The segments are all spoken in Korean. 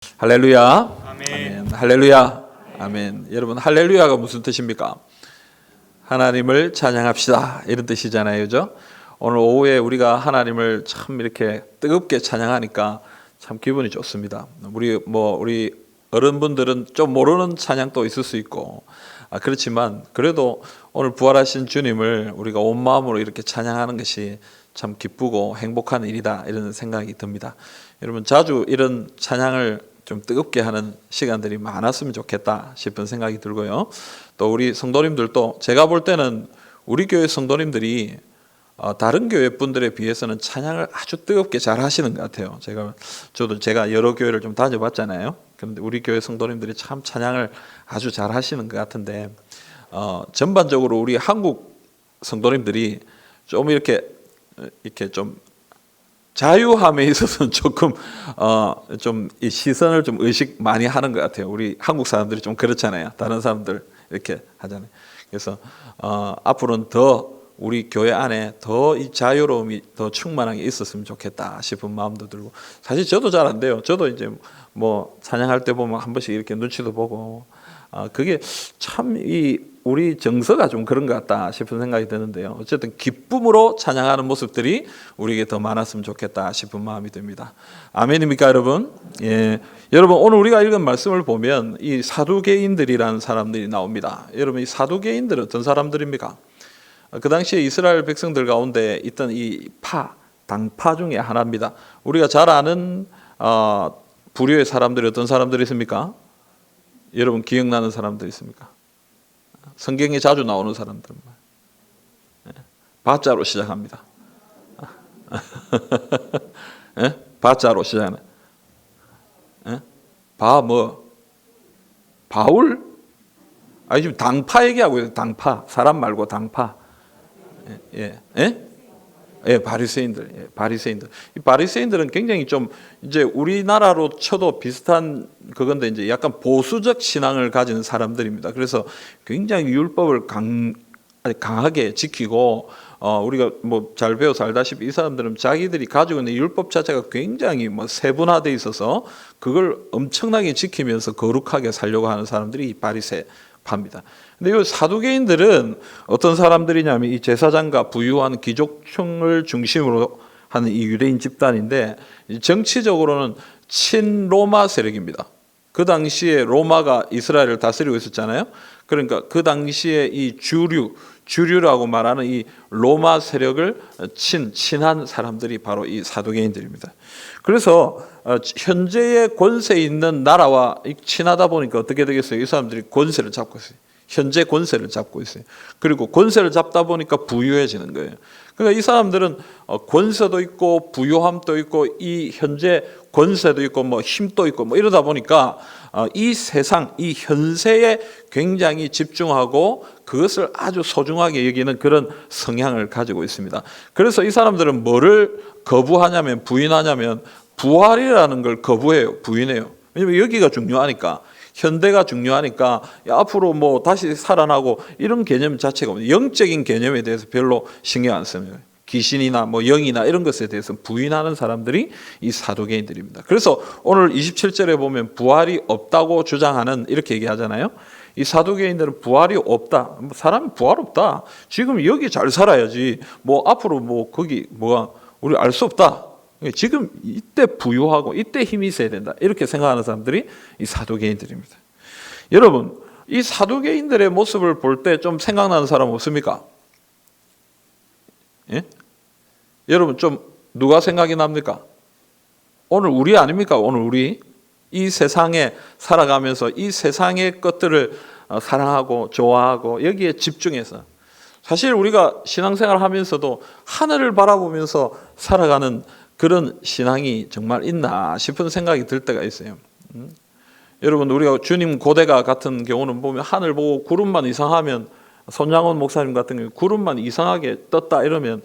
할렐루야. 아멘. 아멘. 할렐루야. 아멘. 여러분, 할렐루야가 무슨 뜻입니까? 하나님을 찬양합시다, 이런 뜻이잖아요, 그죠? 오늘 오후에 우리가 하나님을 참 이렇게 뜨겁게 찬양하니까 참 기분이 좋습니다. 우리 어른분들은 좀 모르는 찬양도 있을 수 있고, 그렇지만 그래도 오늘 부활하신 주님을 우리가 온 마음으로 이렇게 찬양하는 것이 참 기쁘고 행복한 일이다, 이런 생각이 듭니다. 여러분, 자주 이런 찬양을 좀 뜨겁게 하는 시간들이 많았으면 좋겠다 싶은 생각이 들고요. 또 우리 성도님들도, 제가 볼 때는 우리 교회 성도님들이 다른 교회 분들에 비해서는 찬양을 아주 뜨겁게 잘 하시는 것 같아요. 제가 여러 교회를 좀 다녀봤잖아요. 그런데 우리 교회 성도님들이 참 찬양을 아주 잘 하시는 것 같은데, 전반적으로 우리 한국 성도님들이 좀 이렇게 좀 자유함에 있어서는 조금 좀 이 시선을 좀 의식 많이 하는 것 같아요. 우리 한국 사람들이 좀 그렇잖아요. 다른 사람들 이렇게 하잖아요. 그래서 앞으로는 더 우리 교회 안에 더 이 자유로움이 더 충만하게 있었으면 좋겠다 싶은 마음도 들고, 사실 저도 잘 안 돼요. 저도 이제 뭐 찬양할 때 보면 한 번씩 이렇게 눈치도 보고, 그게 참 우리 정서가 좀 그런 것 같다 싶은 생각이 드는데요. 어쨌든 기쁨으로 찬양하는 모습들이 우리에게 더 많았으면 좋겠다 싶은 마음이 듭니다. 아멘입니까, 여러분? 예. 여러분, 오늘 우리가 읽은 말씀을 보면 이 사두개인들이라는 사람들이 나옵니다. 여러분, 이 사두개인들은 어떤 사람들입니까? 그 당시에 이스라엘 백성들 가운데 있던 이 당파 중에 하나입니다. 우리가 잘 아는 부류의 사람들이 어떤 사람들이 있습니까? 여러분, 기억나는 사람들 있습니까? 성경에 자주 나오는 사람들. 바자로 시작합니다. 바자로 시작하는. 바울? 아니, 지금 당파 얘기하고 있어요. 당파. 사람 말고 당파. 바리새인들. 바리새인들. 이 바리새인들은 굉장히 좀 이제 우리나라로 쳐도 비슷한 그건데, 이제 약간 보수적 신앙을 가진 사람들입니다. 그래서 굉장히 율법을 강하게 지키고, 우리가 뭐 잘 배워서 알다시피 이 사람들은 자기들이 가지고 있는 율법 자체가 굉장히 뭐 세분화되어 있어서 그걸 엄청나게 지키면서 거룩하게 살려고 하는 사람들이 이 바리새파입니다. 근데 이 사두개인들은 어떤 사람들이냐면 이 제사장과 부유한 귀족층을 중심으로 하는 이 유대인 집단인데, 정치적으로는 친로마 세력입니다. 그 당시에 로마가 이스라엘을 다스리고 있었잖아요. 그러니까 그 당시에 이 주류라고 말하는 이 로마 세력을 친한 사람들이 바로 이 사두개인들입니다. 그래서 현재의 권세 있는 나라와 친하다 보니까 어떻게 되겠어요? 이 사람들이 권세를 잡고 있어요. 현재 권세를 잡고 있어요. 그리고 권세를 잡다 보니까 부유해지는 거예요. 그러니까 이 사람들은 권세도 있고 부유함도 있고 이 현재 권세도 있고 뭐 힘도 있고 뭐 이러다 보니까 이 세상, 이 현세에 굉장히 집중하고 그것을 아주 소중하게 여기는 그런 성향을 가지고 있습니다. 그래서 이 사람들은 뭐를 거부하냐면, 부인하냐면 부활이라는 걸 거부해요. 부인해요. 왜냐면 여기가 중요하니까. 현대가 중요하니까 앞으로 뭐 다시 살아나고 이런 개념 자체가 없어요. 영적인 개념에 대해서 별로 신경 안 씁니다. 귀신이나 뭐 영이나 이런 것에 대해서 부인하는 사람들이 이 사두개인들입니다. 그래서 오늘 27절에 보면 부활이 없다고 주장하는, 이렇게 얘기하잖아요. 이 사두개인들은 부활이 없다. 사람이 부활 없다. 지금 여기 잘 살아야지. 뭐 앞으로 뭐 거기 뭐가 우리 알 수 없다. 지금 이때 부유하고 이때 힘이 있어야 된다, 이렇게 생각하는 사람들이 이 사두개인들입니다. 여러분, 이 사두개인들의 모습을 볼 때 좀 생각나는 사람 없습니까? 예? 여러분, 좀 누가 생각이 납니까? 오늘 우리 아닙니까? 오늘 우리 이 세상에 살아가면서 이 세상의 것들을 사랑하고 좋아하고 여기에 집중해서, 사실 우리가 신앙생활 하면서도 하늘을 바라보면서 살아가는 그런 신앙이 정말 있나 싶은 생각이 들 때가 있어요. 여러분, 우리가 주님 고대가 같은 경우는 보면 하늘 보고 구름만 이상하면, 손양원 목사님 같은 경우 구름만 이상하게 떴다 이러면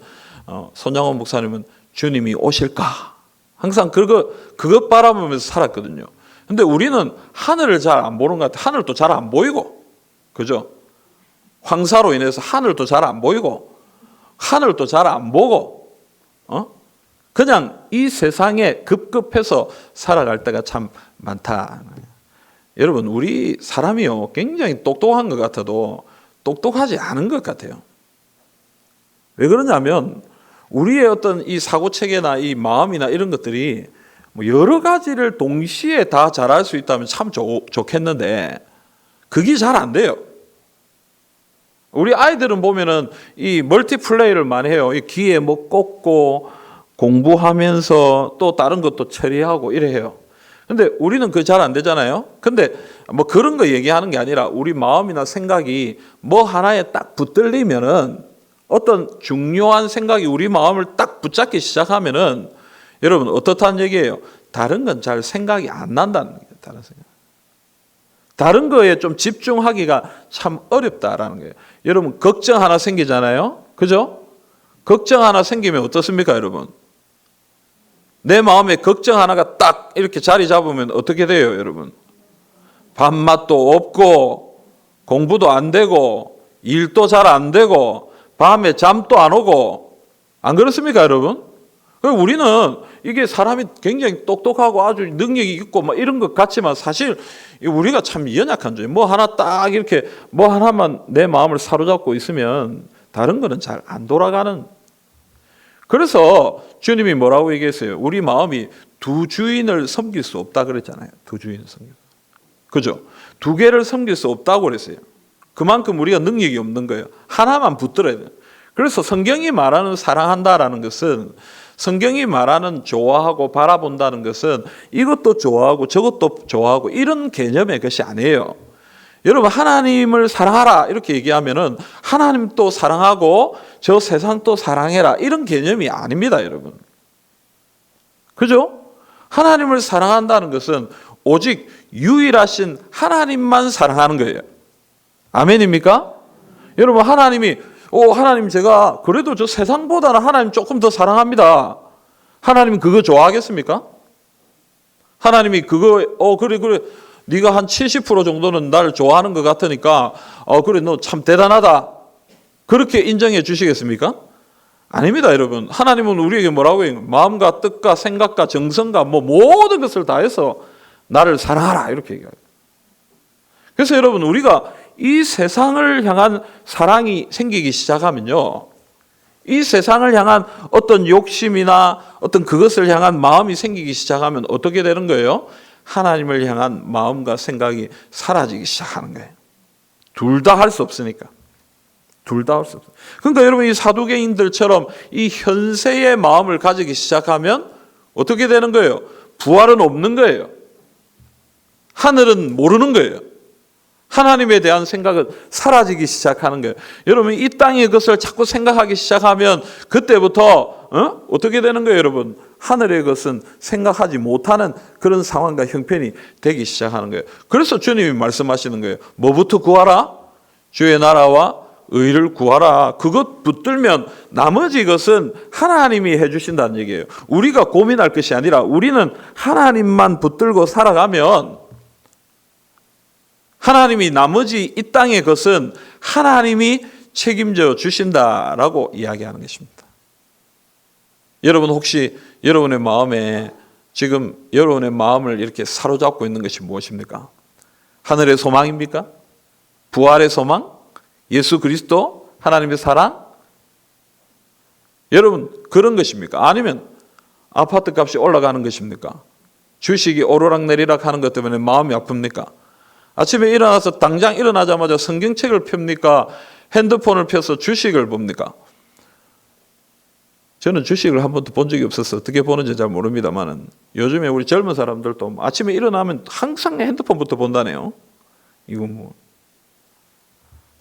손양원 목사님은 주님이 오실까? 항상 그것 바라보면서 살았거든요. 근데 우리는 하늘을 잘 안 보는 것 같아요. 하늘도 잘 안 보이고, 그죠? 황사로 인해서 하늘도 잘 안 보이고, 하늘도 잘 안 보고, 그냥 이 세상에 급급해서 살아갈 때가 참 많다. 여러분, 우리 사람이요, 굉장히 똑똑한 것 같아도 똑똑하지 않은 것 같아요. 왜 그러냐면 우리의 어떤 이 사고체계나 이 마음이나 이런 것들이 뭐 여러 가지를 동시에 다 잘할 수 있다면 참 좋겠는데 그게 잘 안 돼요. 우리 아이들은 보면은 이 멀티플레이를 많이 해요. 이 귀에 뭐 꽂고 공부하면서 또 다른 것도 처리하고 이래 해요. 근데 우리는 그게 잘 안 되잖아요. 근데 뭐 그런 거 얘기하는 게 아니라 우리 마음이나 생각이 뭐 하나에 딱 붙들리면은 어떤 중요한 생각이 우리 마음을 딱 붙잡기 시작하면은 여러분 어떻다는 얘기예요? 다른 건 잘 생각이 안 난다는 거예요. 다른 생각. 다른 거에 좀 집중하기가 참 어렵다라는 거예요. 여러분 걱정 하나 생기잖아요. 그죠? 걱정 하나 생기면 어떻습니까, 여러분? 내 마음에 걱정 하나가 딱 이렇게 자리 잡으면 어떻게 돼요, 여러분? 밥맛도 없고 공부도 안 되고 일도 잘 안 되고 밤에 잠도 안 오고 안 그렇습니까, 여러분? 우리는 이게 사람이 굉장히 똑똑하고 아주 능력이 있고 막 이런 것 같지만 사실 우리가 참 연약한 존재. 뭐 하나 딱 이렇게 뭐 하나만 내 마음을 사로잡고 있으면 다른 거는 잘 안 돌아가는. 그래서 주님이 뭐라고 얘기했어요? 우리 마음이 두 주인을 섬길 수 없다 그랬잖아요. 두 주인을 섬길. 그죠? 두 개를 섬길 수 없다고 그랬어요. 그만큼 우리가 능력이 없는 거예요. 하나만 붙들어야 돼요. 그래서 성경이 말하는 사랑한다라는 것은 성경이 말하는 좋아하고 바라본다는 것은 이것도 좋아하고 저것도 좋아하고 이런 개념의 것이 아니에요. 여러분 하나님을 사랑하라 이렇게 얘기하면은 하나님도 사랑하고 저 세상도 사랑해라 이런 개념이 아닙니다, 여러분. 그죠? 하나님을 사랑한다는 것은 오직 유일하신 하나님만 사랑하는 거예요. 아멘입니까? 여러분 하나님이 하나님 제가 그래도 저 세상보다는 하나님 조금 더 사랑합니다. 하나님 그거 좋아하겠습니까? 하나님이 그거 그래 네가 한 70% 정도는 나를 좋아하는 것 같으니까 그래 너 참 대단하다. 그렇게 인정해 주시겠습니까? 아닙니다, 여러분. 하나님은 우리에게 뭐라고 해요? 마음과 뜻과 생각과 정성과 뭐 모든 것을 다해서 나를 사랑하라 이렇게 얘기해요. 그래서 여러분 우리가 이 세상을 향한 사랑이 생기기 시작하면요, 이 세상을 향한 어떤 욕심이나 어떤 그것을 향한 마음이 생기기 시작하면 어떻게 되는 거예요? 하나님을 향한 마음과 생각이 사라지기 시작하는 거예요. 둘 다 할 수 없으니까. 둘 다 할 수 없어요. 그러니까 여러분 이 사두개인들처럼 이 현세의 마음을 가지기 시작하면 어떻게 되는 거예요? 부활은 없는 거예요. 하늘은 모르는 거예요. 하나님에 대한 생각은 사라지기 시작하는 거예요. 여러분 이 땅의 것을 자꾸 생각하기 시작하면 그때부터 어떻게 되는 거예요, 여러분? 하늘의 것은 생각하지 못하는 그런 상황과 형편이 되기 시작하는 거예요. 그래서 주님이 말씀하시는 거예요. 뭐부터 구하라? 주의 나라와 의를 구하라. 그것 붙들면 나머지 것은 하나님이 해주신다는 얘기예요. 우리가 고민할 것이 아니라 우리는 하나님만 붙들고 살아가면 하나님이 나머지 이 땅의 것은 하나님이 책임져 주신다라고 이야기하는 것입니다. 여러분 혹시 여러분의 마음에 지금 여러분의 마음을 이렇게 사로잡고 있는 것이 무엇입니까? 하늘의 소망입니까? 부활의 소망? 예수 그리스도? 하나님의 사랑? 여러분 그런 것입니까? 아니면 아파트 값이 올라가는 것입니까? 주식이 오르락내리락 하는 것 때문에 마음이 아픕니까? 아침에 일어나서 당장 일어나자마자 성경책을 펴니까 핸드폰을 펴서 주식을 봅니까? 저는 주식을 한 번도 본 적이 없어서 어떻게 보는지 잘 모릅니다만 요즘에 우리 젊은 사람들도 아침에 일어나면 항상 핸드폰부터 본다네요. 이거 뭐.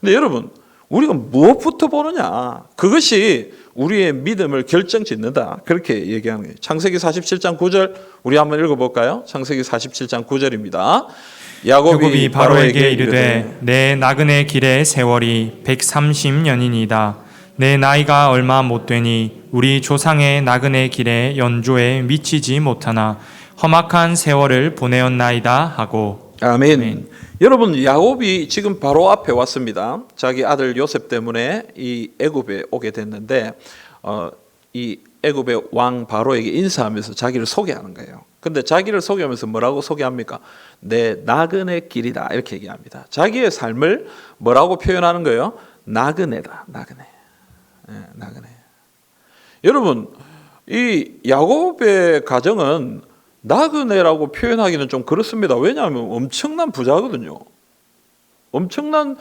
근데 여러분 우리가 무엇부터 보느냐? 그것이 우리의 믿음을 결정짓는다. 그렇게 얘기하는 거예요. 창세기 47장 9절 우리 한번 읽어볼까요? 창세기 47장 9절입니다. 야곱이 바로에게 이르되 내 나그네 길의 세월이 130년이니이다. 내 나이가 얼마 못 되니 우리 조상의 나그네 길의 연조에 미치지 못하나 험악한 세월을 보내었나이다 하고. 아멘. 여러분 야곱이 지금 바로 앞에 왔습니다. 자기 아들 요셉 때문에 이 애굽에 오게 됐는데 이 애굽의 왕 바로에게 인사하면서 자기를 소개하는 거예요. 근데 자기를 소개하면서 뭐라고 소개합니까? 내 나그네 길이다 이렇게 얘기합니다. 자기의 삶을 뭐라고 표현하는 거예요? 나그네다. 나그네. 나그네. 여러분, 이 야곱의 가정은 나그네라고 표현하기는 좀 그렇습니다. 왜냐하면 엄청난 부자거든요. 엄청난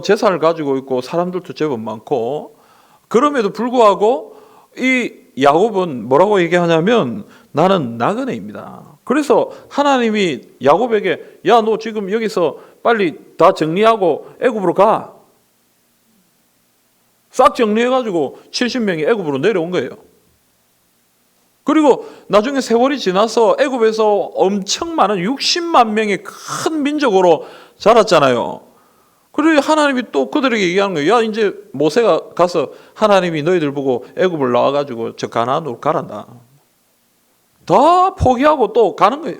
재산을 가지고 있고 사람들도 제법 많고, 그럼에도 불구하고 이 야곱은 뭐라고 얘기하냐면 나는 나그네입니다. 그래서 하나님이 야곱에게 야, 너 지금 여기서 빨리 다 정리하고 애굽으로 가. 싹 정리해가지고 70명이 애굽으로 내려온 거예요. 그리고 나중에 세월이 지나서 애굽에서 엄청 많은 60만 명의 큰 민족으로 자랐잖아요. 그리고 하나님이 또 그들에게 얘기하는 거예요. 야, 이제 모세가 가서 하나님이 너희들 보고 애굽을 나와가지고 저 가나안으로 가란다. 다 포기하고 또 가는 거예요.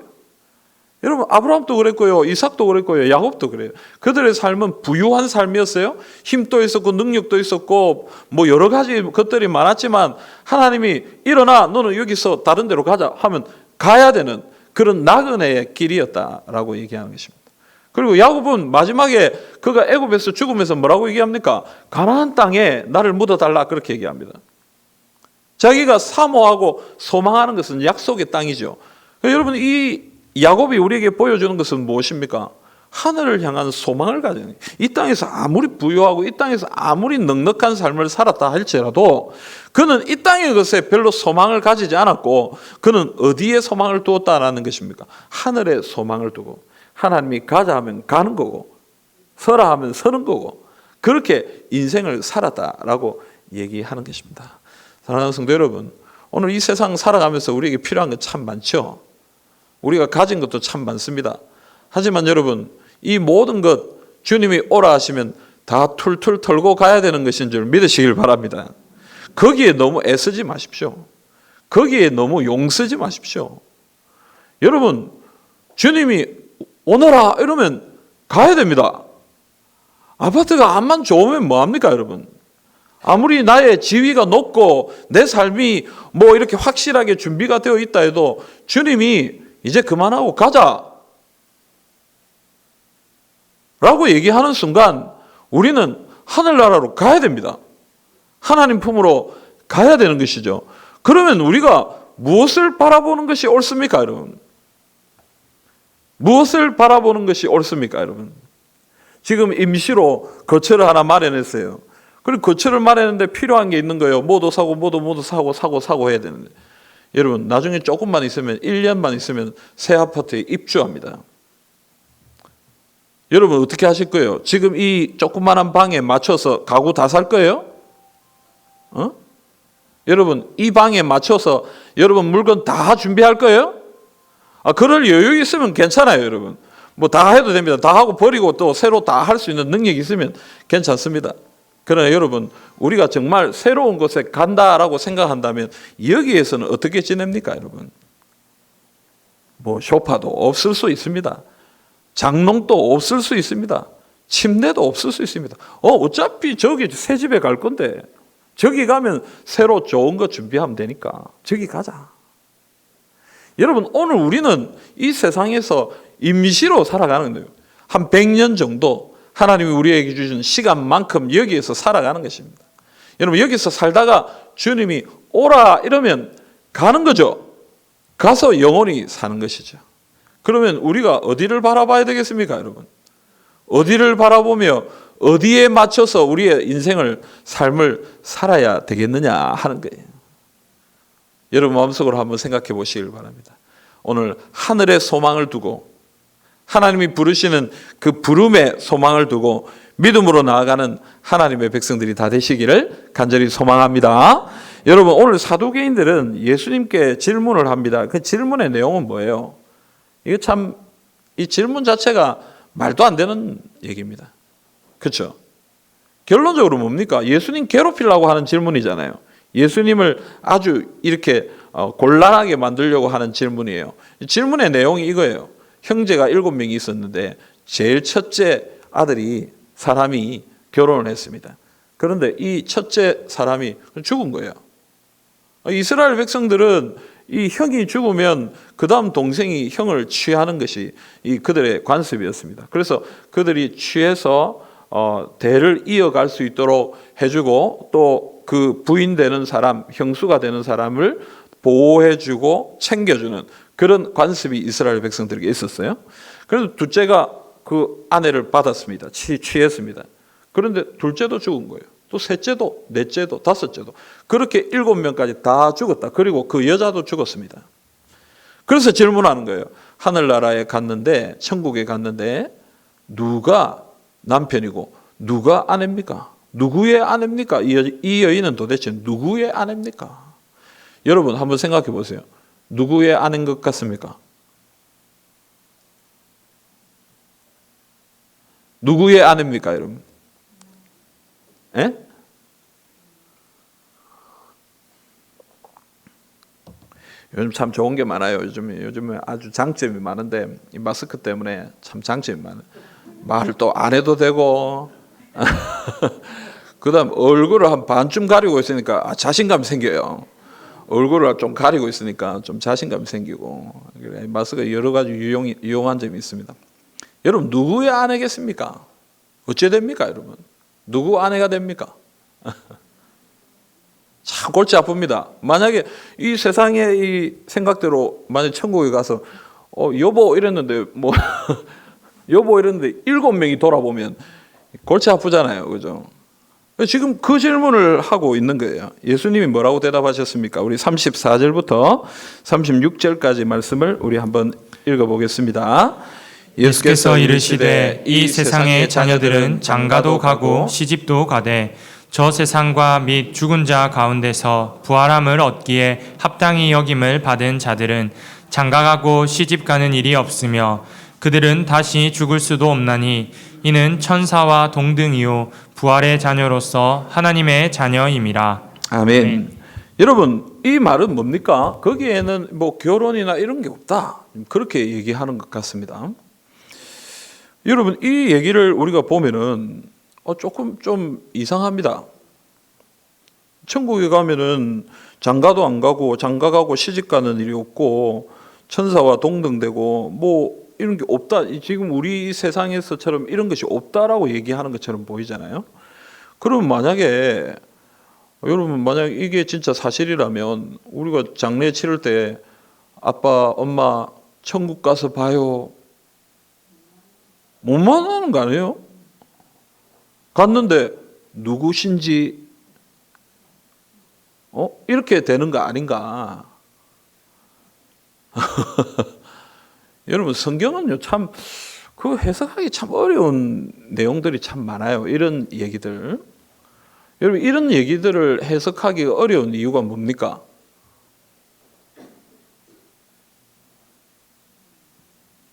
여러분, 아브라함도 그랬고요, 이삭도 그랬고요, 야곱도 그래요. 그들의 삶은 부유한 삶이었어요. 힘도 있었고 능력도 있었고 뭐 여러 가지 것들이 많았지만 하나님이 일어나 너는 여기서 다른 데로 가자 하면 가야 되는 그런 나그네의 길이었다라고 얘기하는 것입니다. 그리고 야곱은 마지막에 그가 애굽에서 죽으면서 뭐라고 얘기합니까? 가나안 땅에 나를 묻어달라 그렇게 얘기합니다. 자기가 사모하고 소망하는 것은 약속의 땅이죠. 여러분, 이 야곱이 우리에게 보여주는 것은 무엇입니까? 하늘을 향한 소망을 가지는, 이 땅에서 아무리 부유하고 이 땅에서 아무리 넉넉한 삶을 살았다 할지라도 그는 이 땅의 것에 별로 소망을 가지지 않았고, 그는 어디에 소망을 두었다라는 것입니까? 하늘에 소망을 두고, 하나님이 가자 하면 가는 거고 서라 하면 서는 거고, 그렇게 인생을 살았다라고 얘기하는 것입니다. 사랑하는 성도 여러분, 오늘 이 세상 살아가면서 우리에게 필요한 건 참 많죠. 우리가 가진 것도 참 많습니다. 하지만 여러분, 이 모든 것 주님이 오라 하시면 다 툴툴 털고 가야 되는 것인 줄 믿으시길 바랍니다. 거기에 너무 애쓰지 마십시오. 거기에 너무 용쓰지 마십시오. 여러분, 주님이 오너라 이러면 가야 됩니다. 아파트가 암만 좋으면 뭐합니까, 여러분? 아무리 나의 지위가 높고 내 삶이 뭐 이렇게 확실하게 준비가 되어 있다 해도 주님이 이제 그만하고 가자 라고 얘기하는 순간 우리는 하늘나라로 가야 됩니다. 하나님 품으로 가야 되는 것이죠. 그러면 우리가 무엇을 바라보는 것이 옳습니까, 여러분? 무엇을 바라보는 것이 옳습니까, 여러분? 지금 임시로 거처를 하나 마련했어요. 그리고 거처를 마련했는데 필요한 게 있는 거예요. 뭐도 사고 뭐도 사고 해야 되는데, 여러분, 나중에 조금만 있으면 1년만 있으면 새 아파트에 입주합니다. 여러분 어떻게 하실 거예요? 지금 이 조그만한 방에 맞춰서 가구 다 살 거예요? 여러분, 이 방에 맞춰서 여러분 물건 다 준비할 거예요? 그럴 여유 있으면 괜찮아요, 여러분. 뭐 다 해도 됩니다. 다 하고 버리고 또 새로 다 할 수 있는 능력이 있으면 괜찮습니다. 그러나 여러분, 우리가 정말 새로운 곳에 간다라고 생각한다면 여기에서는 어떻게 지냅니까, 여러분? 뭐 소파도 없을 수 있습니다. 장롱도 없을 수 있습니다. 침대도 없을 수 있습니다. 어차피 저기 새 집에 갈 건데 저기 가면 새로 좋은 거 준비하면 되니까 저기 가자. 여러분, 오늘 우리는 이 세상에서 임시로 살아가는 거예요. 한 100년 정도 하나님이 우리에게 주신 시간만큼 여기에서 살아가는 것입니다. 여러분, 여기서 살다가 주님이 오라 이러면 가는 거죠. 가서 영원히 사는 것이죠. 그러면 우리가 어디를 바라봐야 되겠습니까, 여러분? 어디를 바라보며 어디에 맞춰서 우리의 인생을, 삶을 살아야 되겠느냐 하는 거예요. 여러분 마음속으로 한번 생각해 보시길 바랍니다. 오늘 하늘에 소망을 두고 하나님이 부르시는 그 부름에 소망을 두고 믿음으로 나아가는 하나님의 백성들이 다 되시기를 간절히 소망합니다. 여러분, 오늘 사두개인들은 예수님께 질문을 합니다. 그 질문의 내용은 뭐예요? 이게 참, 이 질문 자체가 말도 안 되는 얘기입니다. 그렇죠? 결론적으로 뭡니까? 예수님 괴롭히려고 하는 질문이잖아요. 예수님을 아주 이렇게 곤란하게 만들려고 하는 질문이에요. 질문의 내용이 이거예요. 형제가 7명이 있었는데 제일 첫째 사람이 결혼을 했습니다. 그런데 이 첫째 사람이 죽은 거예요. 이스라엘 백성들은 이 형이 죽으면 그 다음 동생이 형을 취하는 것이 이 그들의 관습이었습니다. 그래서 그들이 취해서 대를 이어갈 수 있도록 해주고 또 그 부인 되는 사람, 형수가 되는 사람을 보호해주고 챙겨주는 그런 관습이 이스라엘 백성들에게 있었어요. 그래서 둘째가 그 아내를 받았습니다. 취했습니다. 그런데 둘째도 죽은 거예요. 또 셋째도, 넷째도, 다섯째도 그렇게 7명까지 다 죽었다. 그리고 그 여자도 죽었습니다. 그래서 질문하는 거예요. 하늘나라에 갔는데, 천국에 갔는데 누가 남편이고 누가 아내입니까? 누구의 아내입니까? 이 여인은 도대체 누구의 아내입니까? 여러분 한번 생각해 보세요. 누구의 아내인 것 같습니까? 누구의 아내입니까, 여러분? 예? 요즘 참 좋은 게 많아요. 요즘에 아주 장점이 많은데 이 마스크 때문에 참 장점이 많아요. 말을 또 안 해도 되고 그다음 얼굴을 한 반쯤 가리고 있으니까 자신감이 생겨요. 얼굴을 좀 가리고 있으니까 좀 자신감이 생기고 마스크가 여러 가지 유용한 점이 있습니다. 여러분 누구의 아내겠습니까? 어째 됩니까, 여러분? 누구 아내가 됩니까? 참 골치 아픕니다. 만약에 이 세상의 이 생각대로 만약 천국에 가서 여보 이랬는데 뭐 여보 이랬는데 7명이 돌아보면 골치 아프잖아요, 그죠? 지금 그 질문을 하고 있는 거예요. 예수님이 뭐라고 대답하셨습니까? 우리 34절부터 36절까지 말씀을 우리 한번 읽어보겠습니다. 예수께서 이르시되 이 세상의 자녀들은 장가도 가고 시집도 가되 저 세상과 및 죽은 자 가운데서 부활함을 얻기에 합당히 여김을 받은 자들은 장가가고 시집가는 일이 없으며 그들은 다시 죽을 수도 없나니 이는 천사와 동등이요 부활의 자녀로서 하나님의 자녀임이라. 아멘. 여러분 이 말은 뭡니까? 거기에는 뭐 결혼이나 이런 게 없다 그렇게 얘기하는 것 같습니다. 여러분 이 얘기를 우리가 보면은 조금 좀 이상합니다. 천국에 가면은 장가도 안 가고 장가가고 시집가는 일이 없고 천사와 동등되고 뭐 이런 게 없다. 지금 우리 세상에서처럼 이런 것이 없다라고 얘기하는 것처럼 보이잖아요. 그럼 만약에 여러분 만약 이게 진짜 사실이라면 우리가 장례 치를 때 아빠 엄마 천국 가서 봐요 못 만나는 거 아니에요? 갔는데 누구신지 이렇게 되는 거 아닌가? 여러분 성경은요 참 그 해석하기 참 어려운 내용들이 참 많아요. 이런 얘기들. 여러분 이런 얘기들을 해석하기 어려운 이유가 뭡니까?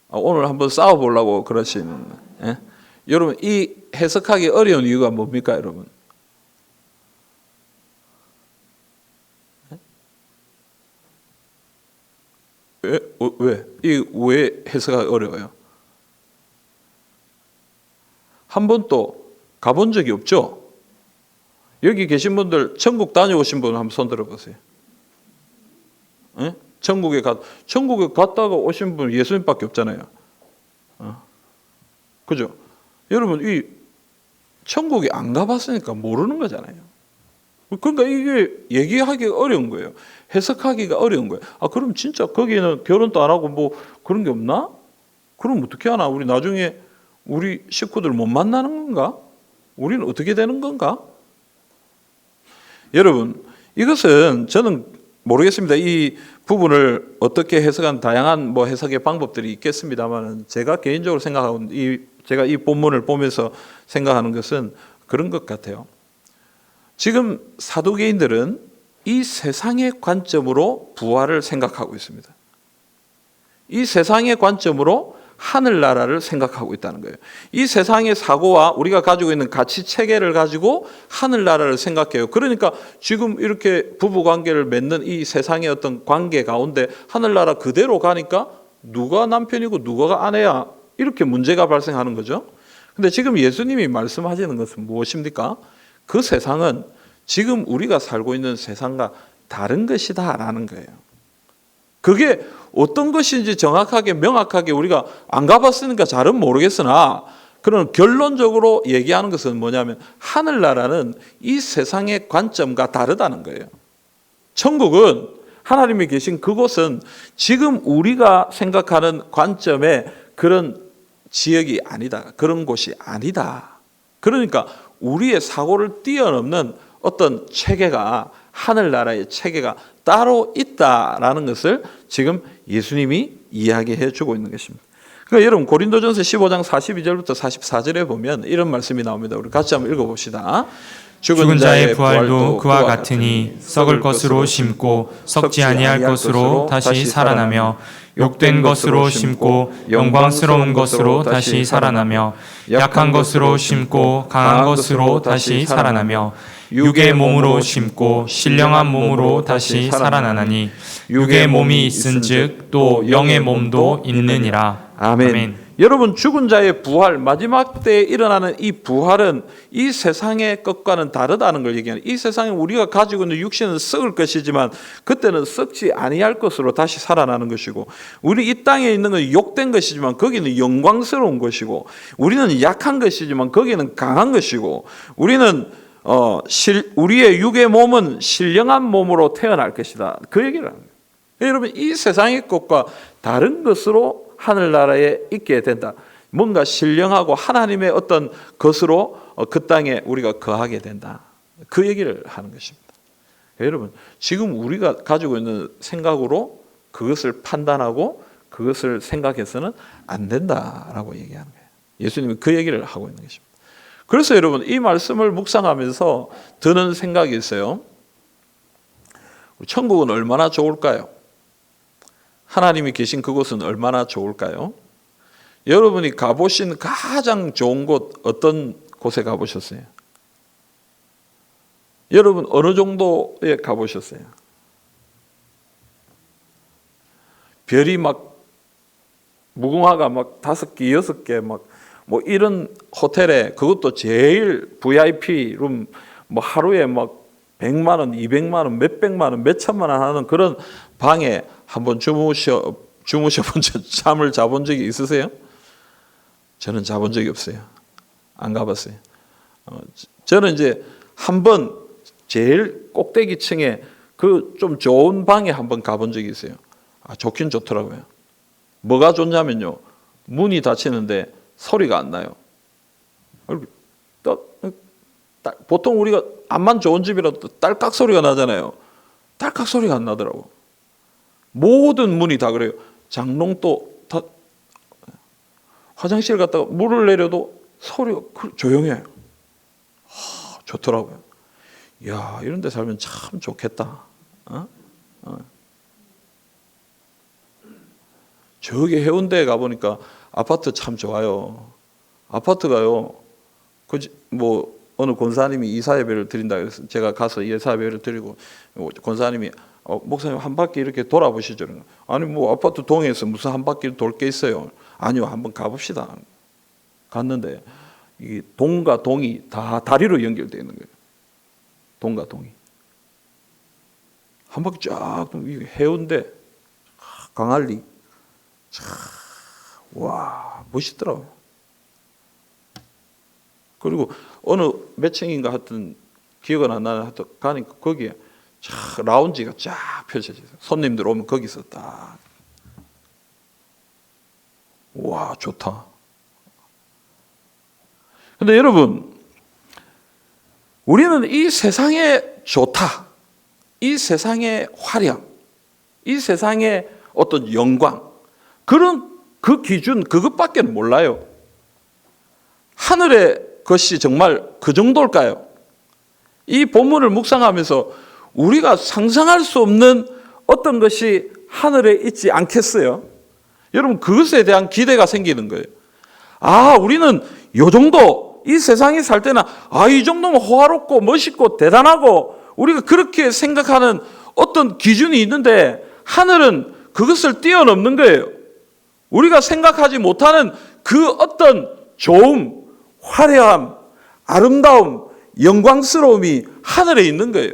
오늘 한번 싸워보려고 그러시는 예? 여러분 이 해석하기 어려운 이유가 뭡니까, 여러분? 왜 해석하기 어려워요? 한 번도 가본 적이 없죠? 여기 계신 분들 천국 다녀오신 분 한번 손 들어보세요. 예? 천국에 갔다가 오신 분 예수님밖에 없잖아요. 그죠? 여러분 이 천국에 안 가봤으니까 모르는 거잖아요. 그러니까 이게 얘기하기 어려운 거예요. 해석하기가 어려운 거예요. 그럼 진짜 거기는 결혼도 안 하고 뭐 그런 게 없나? 그럼 어떻게 하나? 우리 나중에 우리 식구들 못 만나는 건가? 우리는 어떻게 되는 건가? 여러분 이것은 저는 모르겠습니다. 이 부분을 어떻게 해석한 다양한 뭐 해석의 방법들이 있겠습니다만 제가 개인적으로 생각하고 제가 이 본문을 보면서 생각하는 것은 그런 것 같아요. 지금 사두개인들은 이 세상의 관점으로 부활을 생각하고 있습니다. 이 세상의 관점으로 하늘나라를 생각하고 있다는 거예요. 이 세상의 사고와 우리가 가지고 있는 가치 체계를 가지고 하늘나라를 생각해요. 그러니까 지금 이렇게 부부관계를 맺는 이 세상의 어떤 관계 가운데 하늘나라 그대로 가니까 누가 남편이고 누가 아내야 이렇게 문제가 발생하는 거죠. 근데 지금 예수님이 말씀하시는 것은 무엇입니까? 그 세상은 지금 우리가 살고 있는 세상과 다른 것이다라는 거예요. 그게 어떤 것인지 정확하게 명확하게 우리가 안 가봤으니까 잘은 모르겠으나 그런 결론적으로 얘기하는 것은 뭐냐면 하늘나라는 이 세상의 관점과 다르다는 거예요. 천국은 하나님이 계신 그곳은 지금 우리가 생각하는 관점의 그런 지역이 아니다. 그런 곳이 아니다. 그러니까 우리의 사고를 뛰어넘는 어떤 체계가 하늘나라의 체계가 따로 있다라는 것을 지금 예수님이 이야기해 주고 있는 것입니다. 그러니까 여러분 고린도전서 15장 42절부터 44절에 보면 이런 말씀이 나옵니다. 우리 같이 한번 읽어봅시다. 죽은 자의 부활도 그와 같으니 썩을 것으로 심고 썩지 아니할 것으로 다시 살아나며 욕된 것으로 심고 영광스러운 것으로 다시 살아나며 약한 것으로 심고 강한 것으로 다시 살아나며 육의 몸으로 심고 신령한 몸으로 다시 살아나나니 육의 몸이 있은즉 또 영의 몸도 있느니라. 아멘. 여러분 죽은 자의 부활 마지막 때에 일어나는 이 부활은 이 세상의 것과는 다르다는 걸 얘기하는. 이 세상에 우리가 가지고 있는 육신은 썩을 것이지만 그때는 썩지 아니할 것으로 다시 살아나는 것이고 우리 이 땅에 있는 건 욕된 것이지만 거기는 영광스러운 것이고 우리는 약한 것이지만 거기는 강한 것이고 우리는 우리의 육의 몸은 신령한 몸으로 태어날 것이다. 그 얘기를 합니다. 여러분 이 세상의 것과 다른 것으로 하늘나라에 있게 된다. 뭔가 신령하고 하나님의 어떤 것으로 그 땅에 우리가 거하게 된다. 그 얘기를 하는 것입니다. 여러분 지금 우리가 가지고 있는 생각으로 그것을 판단하고 그것을 생각해서는 안 된다라고 얘기하는 거예요. 예수님이 그 얘기를 하고 있는 것입니다. 그래서 여러분 이 말씀을 묵상하면서 드는 생각이 있어요. 천국은 얼마나 좋을까요? 하나님이 계신 그곳은 얼마나 좋을까요? 여러분이 가보신 가장 좋은 곳 어떤 곳에 가보셨어요? 여러분 어느 정도에 가보셨어요? 별이 막 무궁화가 막 5개, 6개 막 뭐 이런 호텔에 그것도 제일 VIP 룸 뭐 하루에 막 100만 원, 200만 원, 몇백만 원, 몇천만 원 하는 그런 방에 한번 주무셔본 잠을 자본 적이 있으세요? 저는 자본 적이 없어요. 안 가봤어요. 저는 이제 한번 제일 꼭대기층에 그 좀 좋은 방에 한번 가본 적이 있어요. 좋긴 좋더라고요. 뭐가 좋냐면요. 문이 닫히는데 소리가 안 나요. 보통 우리가 암만 좋은 집이라도 딸깍 소리가 나잖아요. 딸깍 소리가 안 나더라고. 모든 문이 다 그래요. 장롱도 다 화장실 갔다가 물을 내려도 소리가 조용해요. 좋더라고요. 야, 이런 데 살면 참 좋겠다. 저기 해운대에 가보니까 아파트 참 좋아요. 아파트가요. 뭐 어느 권사님이 이사예배를 드린다 그래서 제가 가서 이사예배를 드리고 권사님이 목사님 한 바퀴 이렇게 돌아보시죠. 아니 뭐 아파트 동에서 무슨 한 바퀴 돌 게 있어요. 아니요, 한번 가봅시다. 갔는데 이 동과 동이 다 다리로 연결되어 있는 거예요. 동과 동이 한 바퀴 쫙 해운대 강안리 와 멋있더라고요. 그리고 어느 몇 층인가 하여튼 기억은 안 나는 하여튼 가니까 거기에 쫙 라운지가 쫙 펼쳐져 있어요. 손님들 오면 거기서 딱 와 좋다. 근데 여러분 우리는 이 세상에 좋다, 이 세상의 화려, 이 세상의 어떤 영광 그런 그 기준 그것밖에 몰라요. 하늘의 것이 정말 그 정도일까요? 이 본문을 묵상하면서 우리가 상상할 수 없는 어떤 것이 하늘에 있지 않겠어요? 여러분 그것에 대한 기대가 생기는 거예요. 우리는 요 정도 이 세상에 살 때는 이 정도면 호화롭고 멋있고 대단하고 우리가 그렇게 생각하는 어떤 기준이 있는데 하늘은 그것을 뛰어넘는 거예요. 우리가 생각하지 못하는 그 어떤 좋음, 화려함, 아름다움, 영광스러움이 하늘에 있는 거예요.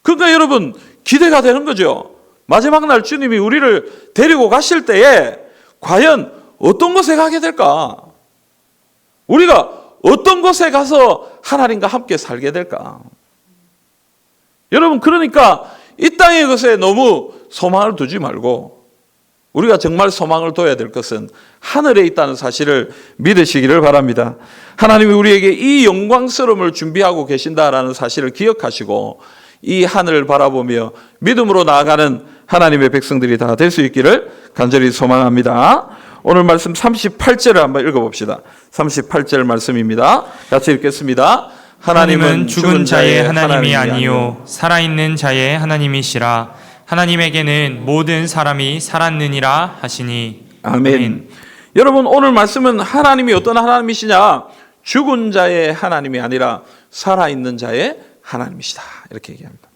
그러니까 여러분 기대가 되는 거죠. 마지막 날 주님이 우리를 데리고 가실 때에 과연 어떤 곳에 가게 될까? 우리가 어떤 곳에 가서 하나님과 함께 살게 될까? 여러분 그러니까 이 땅의 것에 너무 소망을 두지 말고 우리가 정말 소망을 둬야 될 것은 하늘에 있다는 사실을 믿으시기를 바랍니다. 하나님이 우리에게 이 영광스러움을 준비하고 계신다라는 사실을 기억하시고 이 하늘을 바라보며 믿음으로 나아가는 하나님의 백성들이 다 될 수 있기를 간절히 소망합니다. 오늘 말씀 38절을 한번 읽어봅시다. 38절 말씀입니다. 같이 읽겠습니다. 하나님은 죽은 자의 하나님이 아니요 살아있는 자의 하나님이시라. 하나님에게는 모든 사람이 살았느니라 하시니. 아멘. 여러분 오늘 말씀은 하나님이 어떤 하나님이시냐? 죽은 자의 하나님이 아니라 살아있는 자의 하나님이시다 이렇게 얘기합니다.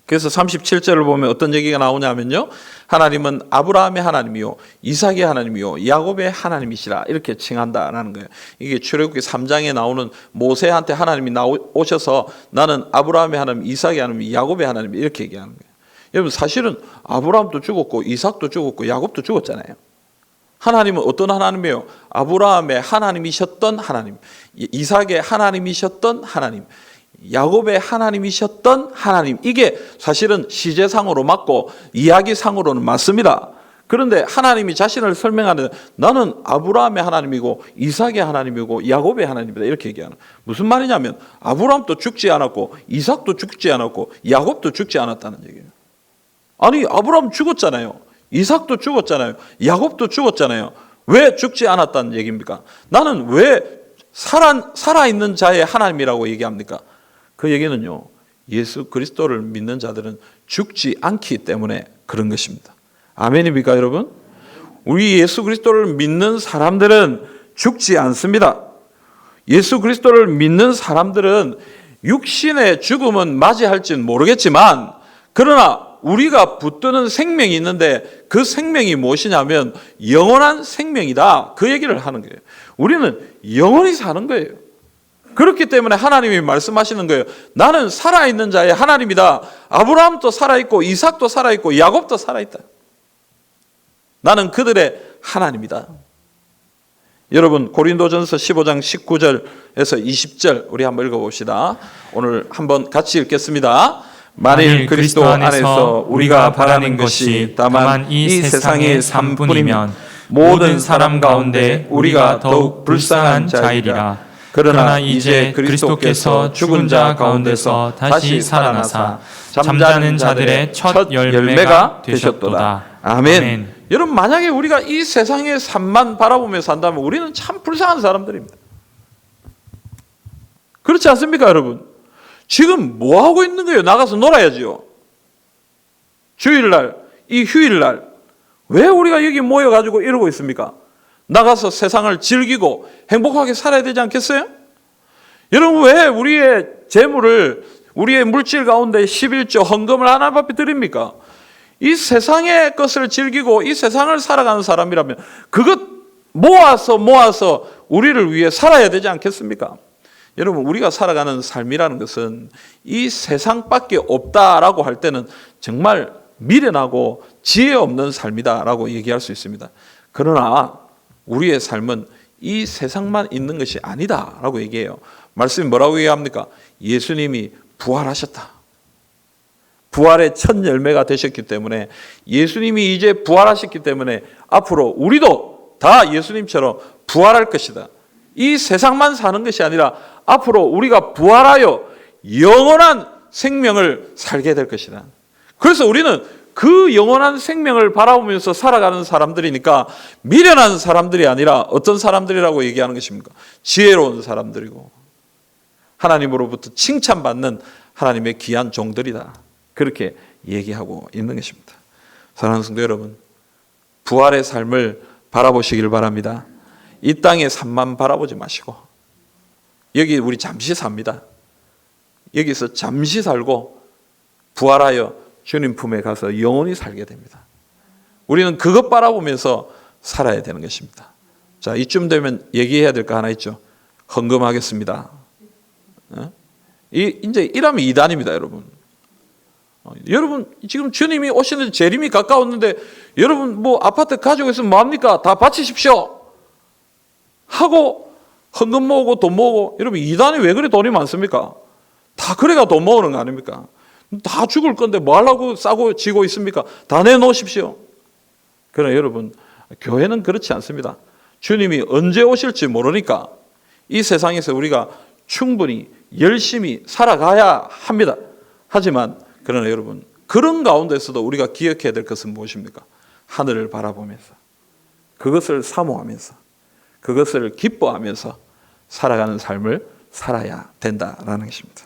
그래서 37절을 보면 어떤 얘기가 나오냐면요, 하나님은 아브라함의 하나님이요 이삭의 하나님이요 야곱의 하나님이시라 이렇게 칭한다라는 거예요. 이게 출애굽기 3장에 나오는 모세한테 하나님이 오셔서 나는 아브라함의 하나님, 이삭의 하나님, 야곱의 하나님 이렇게 얘기하는 거예요. 여러분 사실은 아브라함도 죽었고 이삭도 죽었고 야곱도 죽었잖아요. 하나님은 어떤 하나님이에요? 아브라함의 하나님이셨던 하나님, 이삭의 하나님이셨던 하나님, 야곱의 하나님이셨던 하나님. 이게 사실은 시제상으로 맞고 이야기상으로는 맞습니다. 그런데 하나님이 자신을 설명하는 나는 아브라함의 하나님이고 이삭의 하나님이고 야곱의 하나님이다 이렇게 얘기하는. 무슨 말이냐면 아브라함도 죽지 않았고 이삭도 죽지 않았고 야곱도 죽지 않았다는 얘기예요. 아니 아브라함 죽었잖아요. 이삭도 죽었잖아요. 야곱도 죽었잖아요. 왜 죽지 않았다는 얘기입니까? 나는 왜 살아있는 자의 하나님이라고 얘기합니까? 그 얘기는요, 예수 그리스도를 믿는 자들은 죽지 않기 때문에 그런 것입니다. 아멘입니까 여러분? 우리 예수 그리스도를 믿는 사람들은 죽지 않습니다. 예수 그리스도를 믿는 사람들은 육신의 죽음은 맞이할지는 모르겠지만 그러나 우리가 붙드는 생명이 있는데 그 생명이 무엇이냐면 영원한 생명이다. 그 얘기를 하는 거예요. 우리는 영원히 사는 거예요. 그렇기 때문에 하나님이 말씀하시는 거예요. 나는 살아있는 자의 하나님이다. 아브라함도 살아있고 이삭도 살아있고 야곱도 살아있다. 나는 그들의 하나님이다. 여러분 고린도전서 15장 19절에서 20절 우리 한번 읽어봅시다. 오늘 한번 같이 읽겠습니다. 만일 그리스도 안에서 우리가 바라는 것이 다만 이 세상의 삶뿐이면 모든 사람 가운데 우리가 더욱 불쌍한 자이리라. 그러나 이제 그리스도께서 죽은 자 가운데서 다시 살아나사 잠자는 자들의 첫 열매가 되셨도다. 아멘. 여러분 만약에 우리가 이 세상의 삶만 바라보며 산다면 우리는 참 불쌍한 사람들입니다. 그렇지 않습니까 여러분? 지금 뭐 하고 있는 거예요? 나가서 놀아야지요. 주일날, 이 휴일날 왜 우리가 여기 모여가지고 이러고 있습니까? 나가서 세상을 즐기고 행복하게 살아야 되지 않겠어요? 여러분 왜 우리의 재물을 우리의 물질 가운데 11조 헌금을 하나님 앞에 드립니까? 이 세상의 것을 즐기고 이 세상을 살아가는 사람이라면 그것 모아서 우리를 위해 살아야 되지 않겠습니까? 여러분 우리가 살아가는 삶이라는 것은 이 세상밖에 없다라고 할 때는 정말 미련하고 지혜 없는 삶이다라고 얘기할 수 있습니다. 그러나 우리의 삶은 이 세상만 있는 것이 아니다라고 얘기해요. 말씀이 뭐라고 얘기합니까? 예수님이 부활하셨다. 부활의 첫 열매가 되셨기 때문에 예수님이 이제 부활하셨기 때문에 앞으로 우리도 다 예수님처럼 부활할 것이다. 이 세상만 사는 것이 아니라 앞으로 우리가 부활하여 영원한 생명을 살게 될 것이다. 그래서 우리는 그 영원한 생명을 바라보면서 살아가는 사람들이니까 미련한 사람들이 아니라 어떤 사람들이라고 얘기하는 것입니까? 지혜로운 사람들이고 하나님으로부터 칭찬받는 하나님의 귀한 종들이다. 그렇게 얘기하고 있는 것입니다. 사랑하는 성도 여러분, 부활의 삶을 바라보시길 바랍니다. 이 땅의 삶만 바라보지 마시고 여기 우리 잠시 삽니다. 여기서 잠시 살고 부활하여 주님 품에 가서 영원히 살게 됩니다. 우리는 그것 바라보면서 살아야 되는 것입니다. 자, 이쯤 되면 얘기해야 될 거 하나 있죠. 헌금하겠습니다. 이제 이러면 이단입니다, 여러분. 여러분 지금 주님이 오시는 재림이 가까웠는데 여러분 뭐 아파트 가지고 있으면 뭐합니까? 다 바치십시오 하고 헌금 모으고 돈 모으고. 여러분 이단이 왜 그래 돈이 많습니까? 다 그래가 돈 모으는 거 아닙니까? 다 죽을 건데 뭐 하려고 싸고 지고 있습니까? 다 내놓으십시오. 그러나 여러분 교회는 그렇지 않습니다. 주님이 언제 오실지 모르니까 이 세상에서 우리가 충분히 열심히 살아가야 합니다. 하지만 그러나 여러분 그런 가운데서도 우리가 기억해야 될 것은 무엇입니까? 하늘을 바라보면서 그것을 사모하면서 그것을 기뻐하면서 살아가는 삶을 살아야 된다라는 것입니다.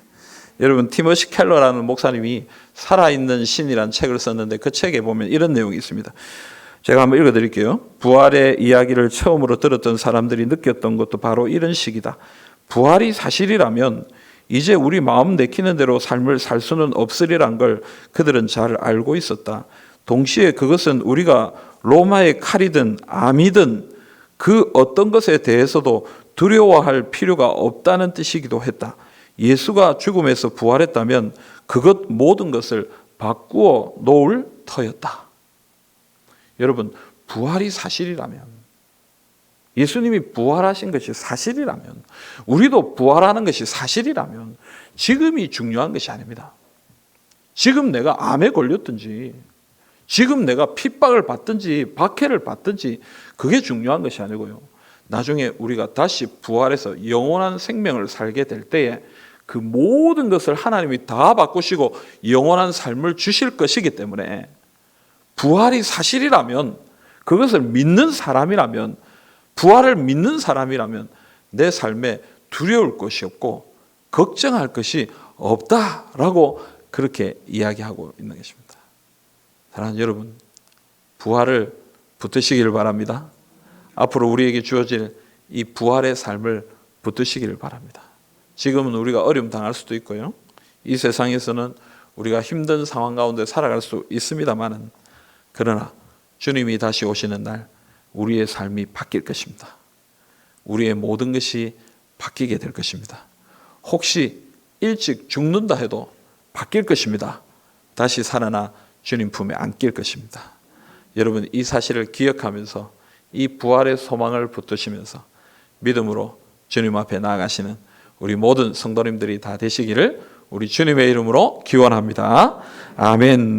여러분 티머시 켈러라는 목사님이 살아있는 신이라는 책을 썼는데 그 책에 보면 이런 내용이 있습니다. 제가 한번 읽어드릴게요. 부활의 이야기를 처음으로 들었던 사람들이 느꼈던 것도 바로 이런 식이다. 부활이 사실이라면 이제 우리 마음 내키는 대로 삶을 살 수는 없으리란 걸 그들은 잘 알고 있었다. 동시에 그것은 우리가 로마의 칼이든 암이든 그 어떤 것에 대해서도 두려워할 필요가 없다는 뜻이기도 했다. 예수가 죽음에서 부활했다면 그것 모든 것을 바꾸어 놓을 터였다. 여러분 부활이 사실이라면, 예수님이 부활하신 것이 사실이라면, 우리도 부활하는 것이 사실이라면 지금이 중요한 것이 아닙니다. 지금 내가 암에 걸렸든지 지금 내가 핍박을 받든지 박해를 받든지 그게 중요한 것이 아니고요. 나중에 우리가 다시 부활해서 영원한 생명을 살게 될 때에 그 모든 것을 하나님이 다 바꾸시고 영원한 삶을 주실 것이기 때문에 부활이 사실이라면, 그것을 믿는 사람이라면, 부활을 믿는 사람이라면 내 삶에 두려울 것이 없고 걱정할 것이 없다라고 그렇게 이야기하고 있는 것입니다. 사랑하는 여러분, 부활을 붙드시기를 바랍니다. 앞으로 우리에게 주어질 이 부활의 삶을 붙드시기를 바랍니다. 지금은 우리가 어려움 당할 수도 있고요. 이 세상에서는 우리가 힘든 상황 가운데 살아갈 수 있습니다만은, 그러나 주님이 다시 오시는 날 우리의 삶이 바뀔 것입니다. 우리의 모든 것이 바뀌게 될 것입니다. 혹시 일찍 죽는다 해도 바뀔 것입니다. 다시 살아나 주님 품에 안길 것입니다. 여러분 이 사실을 기억하면서 이 부활의 소망을 붙드시면서 믿음으로 주님 앞에 나아가시는 우리 모든 성도님들이 다 되시기를 우리 주님의 이름으로 기원합니다. 아멘.